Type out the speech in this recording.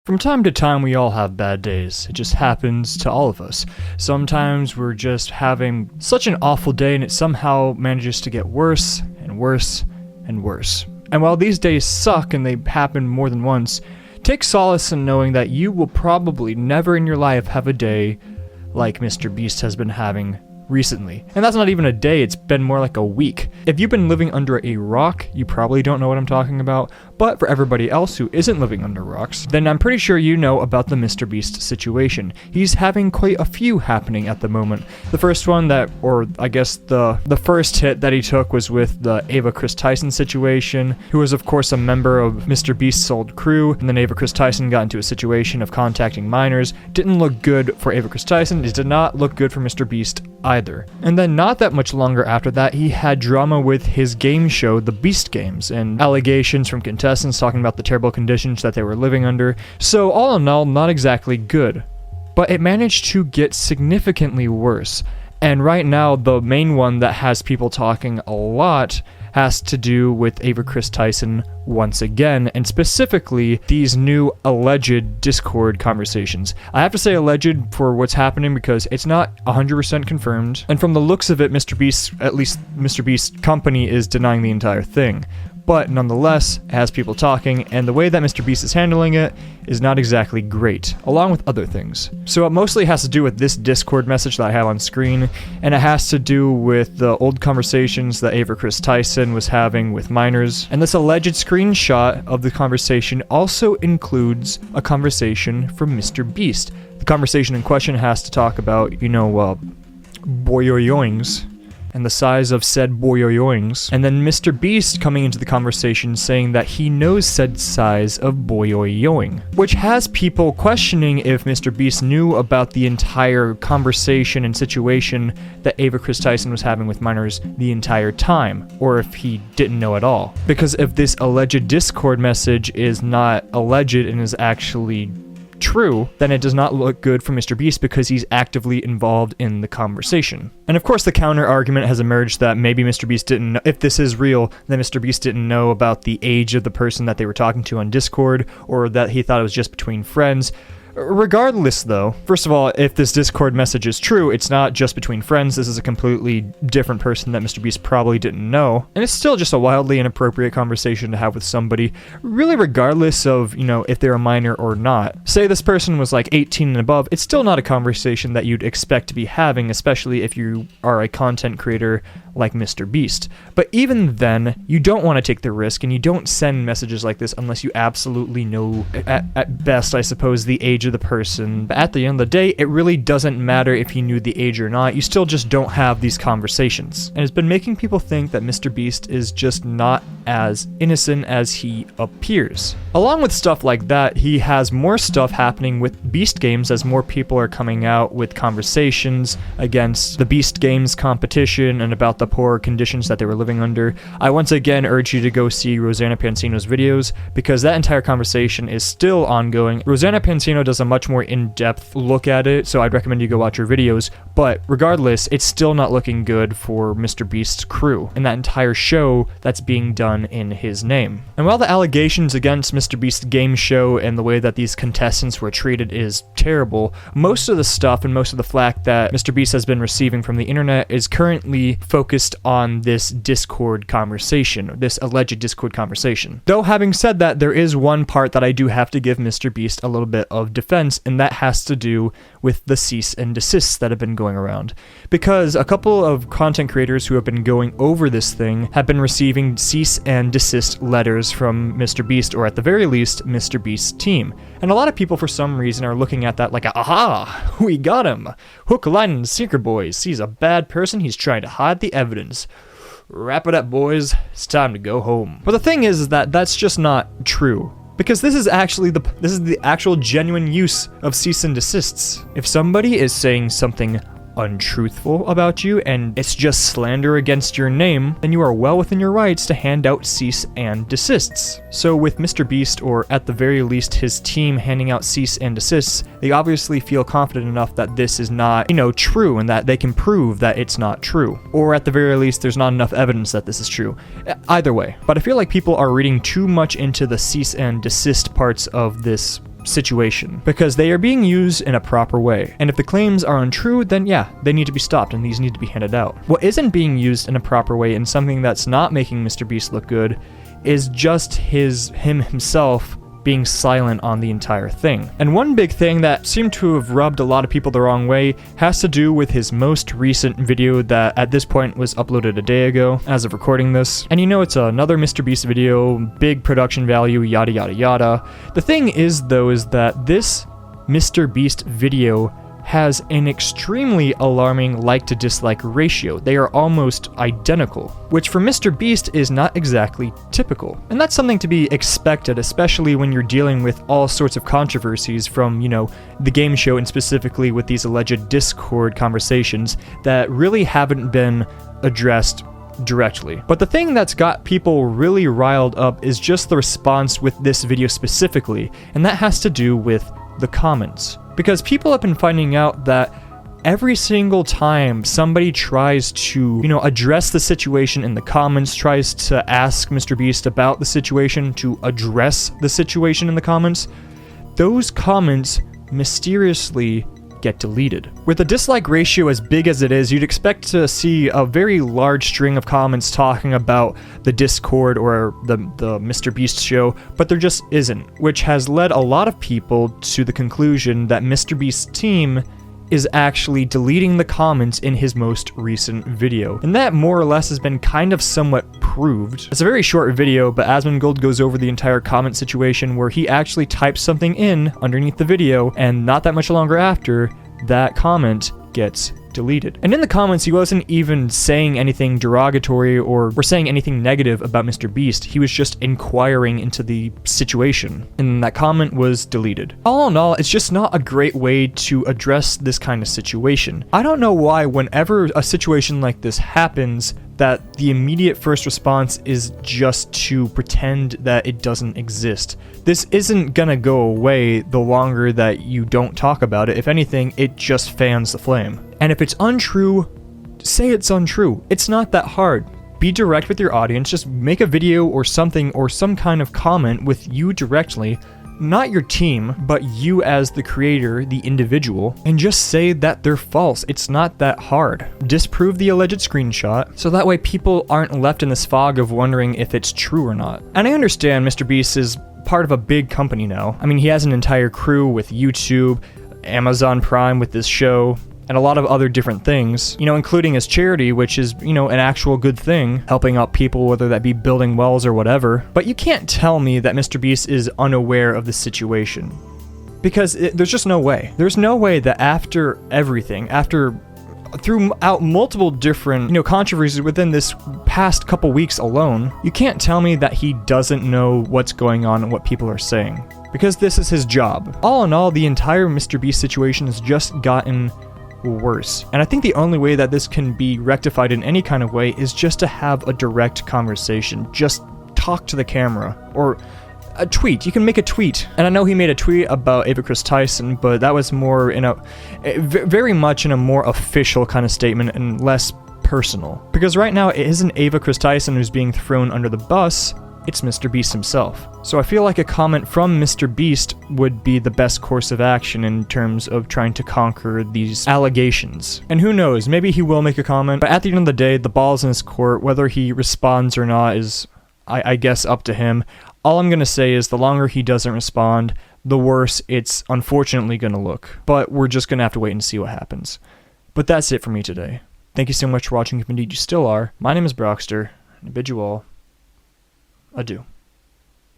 From time to time, we all have bad days. It just happens to all of us. Sometimes we're just having such an awful day and it somehow manages to get worse and worse and worse. And while these days suck and they happen more than once, take solace in knowing that you will probably never in your life have a day like MrBeast has been having recently. And that's not even a day, it's been more like a week. If you've been living under a rock, you probably don't know what I'm talking about, but for everybody else who isn't living under rocks, then I'm pretty sure you know about the MrBeast situation. He's having quite a few happening at the moment. The first one the first hit that he took was with the Ava Chris Tyson situation, who was of course a member of MrBeast's old crew, and then Ava Chris Tyson got into a situation of contacting minors. Didn't look good for Ava Chris Tyson, it did not look good for MrBeast either. And then not that much longer after that, he had drama with his game show, The Beast Games, and allegations from contestants talking about the terrible conditions that they were living under. So all in all, not exactly good. But it managed to get significantly worse. And right now, the main one that has people talking a lot has to do with Ava Chris Tyson once again, and specifically these new alleged Discord conversations. I have to say alleged for what's happening because it's not 100% confirmed, and from the looks of it, MrBeast, at least MrBeast company, is denying the entire thing. But nonetheless, it has people talking, and the way that MrBeast is handling it is not exactly great, along with other things. So it mostly has to do with this Discord message that I have on screen, and it has to do with the old conversations that Ava Chris Tyson was having with minors. And this alleged screenshot of the conversation also includes a conversation from MrBeast. The conversation in question has to talk about, boyoyoings, and the size of said boyoyoings, and then MrBeast coming into the conversation saying that he knows said size of boyoyoing, which has people questioning if MrBeast knew about the entire conversation and situation that Ava Chris Tyson was having with minors the entire time, or if he didn't know at all. Because if this alleged Discord message is not alleged and is actually true, then it does not look good for MrBeast because he's actively involved in the conversation. And of course the counter argument has emerged that maybe MrBeast didn't know, if this is real, then MrBeast didn't know about the age of the person that they were talking to on Discord, or that he thought it was just between friends. Regardless though, first of all, if this Discord message is true, it's not just between friends, this is a completely different person that MrBeast probably didn't know, and it's still just a wildly inappropriate conversation to have with somebody, really regardless of, if they're a minor or not. Say this person was like 18 and above, it's still not a conversation that you'd expect to be having, especially if you are a content creator like MrBeast. But even then, you don't want to take the risk, and you don't send messages like this unless you absolutely know, at best, I suppose, the age of the person. But at the end of the day, it really doesn't matter if he knew the age or not, you still just don't have these conversations. And it's been making people think that MrBeast is just not as innocent as he appears. Along with stuff like that, he has more stuff happening with Beast Games as more people are coming out with conversations against the Beast Games competition and about the poor conditions that they were living under. I once again urge you to go see Rosanna Pansino's videos because that entire conversation is still ongoing. Rosanna Pansino does a much more in-depth look at it, so I'd recommend you go watch her videos, but regardless, it's still not looking good for MrBeast's crew and that entire show that's being done in his name. And while the allegations against MrBeast's game show and the way that these contestants were treated is terrible, most of the stuff and most of the flack that MrBeast has been receiving from the internet is currently focused on this Discord conversation, this alleged Discord conversation. Though having said that, there is one part that I do have to give MrBeast a little bit of defense, and that has to do with the cease and desists that have been going around. Because a couple of content creators who have been going over this thing have been receiving cease and desist letters from MrBeast, or at the very least, MrBeast's team. And a lot of people for some reason are looking at that like, aha, we got him. Hook, line, and sinker, boys. He's a bad person, he's trying to hide the evidence. Wrap it up, boys. It's time to go home. But the thing is that that's just not true. Because this is the actual genuine use of cease and desists. If somebody is saying something untruthful about you and it's just slander against your name, then you are well within your rights to hand out cease and desists. So with MrBeast, or at the very least his team, handing out cease and desists, they obviously feel confident enough that this is not, true, and that they can prove that it's not true. Or at the very least, there's not enough evidence that this is true. Either way. But I feel like people are reading too much into the cease and desist parts of this situation, because they are being used in a proper way. And if the claims are untrue, then yeah, they need to be stopped and these need to be handed out. What isn't being used in a proper way and something that's not making MrBeast look good is just himself being silent on the entire thing. And one big thing that seemed to have rubbed a lot of people the wrong way has to do with his most recent video that at this point was uploaded a day ago as of recording this. And you know, it's another MrBeast video, big production value, yada yada yada. The thing is though, is that this MrBeast video has an extremely alarming like to dislike ratio. They are almost identical, which for MrBeast is not exactly typical. And that's something to be expected, especially when you're dealing with all sorts of controversies from, you know, the game show and specifically with these alleged Discord conversations that really haven't been addressed directly. But the thing that's got people really riled up is just the response with this video specifically, and that has to do with the comments. Because people have been finding out that every single time somebody tries to, you know, address the situation in the comments, tries to ask MrBeast about the situation, to address the situation in the comments, those comments mysteriously get deleted. With a dislike ratio as big as it is, you'd expect to see a very large string of comments talking about the Discord or the MrBeast show, but there just isn't, which has led a lot of people to the conclusion that MrBeast's team is actually deleting the comments in his most recent video. And that more or less has been kind of somewhat proved. It's a very short video, but Asmongold goes over the entire comment situation where he actually types something in underneath the video, and not that much longer after, that comment gets deleted. And in the comments, he wasn't even saying anything derogatory or saying anything negative about MrBeast. He was just inquiring into the situation, and that comment was deleted. All in all, it's just not a great way to address this kind of situation. I don't know why whenever a situation like this happens, that the immediate first response is just to pretend that it doesn't exist. This isn't gonna go away the longer that you don't talk about it. If anything, it just fans the flame. And if it's untrue, say it's untrue. It's not that hard. Be direct with your audience, just make a video or something or some kind of comment with you directly, not your team, but you as the creator, the individual, and just say that they're false. It's not that hard. Disprove the alleged screenshot, so that way people aren't left in this fog of wondering if it's true or not. And I understand MrBeast is part of a big company now. I mean, he has an entire crew with YouTube, Amazon Prime with this show, and a lot of other different things, you know, including his charity, which is, you know, an actual good thing, helping out people, whether that be building wells or whatever. But you can't tell me that MrBeast is unaware of the situation, because there's just no way. There's no way that after everything, throughout multiple different, you know, controversies within this past couple weeks alone, you can't tell me that he doesn't know what's going on and what people are saying, because this is his job. All in all, the entire MrBeast situation has just gotten worse. And I think the only way that this can be rectified in any kind of way is just to have a direct conversation. Just talk to the camera, or a tweet. You can make a tweet. And I know he made a tweet about Ava Chris Tyson, but that was more in very much in a more official kind of statement and less personal. Because right now it isn't Ava Chris Tyson who's being thrown under the bus, it's MrBeast himself. So I feel like a comment from MrBeast would be the best course of action in terms of trying to conquer these allegations. And who knows, maybe he will make a comment, but at the end of the day, the ball's in his court. Whether he responds or not is, I guess, up to him. All I'm gonna say is the longer he doesn't respond, the worse it's unfortunately gonna look. But we're just gonna have to wait and see what happens. But that's it for me today. Thank you so much for watching, if indeed you still are. My name is Brockster, and I bid you all adieu.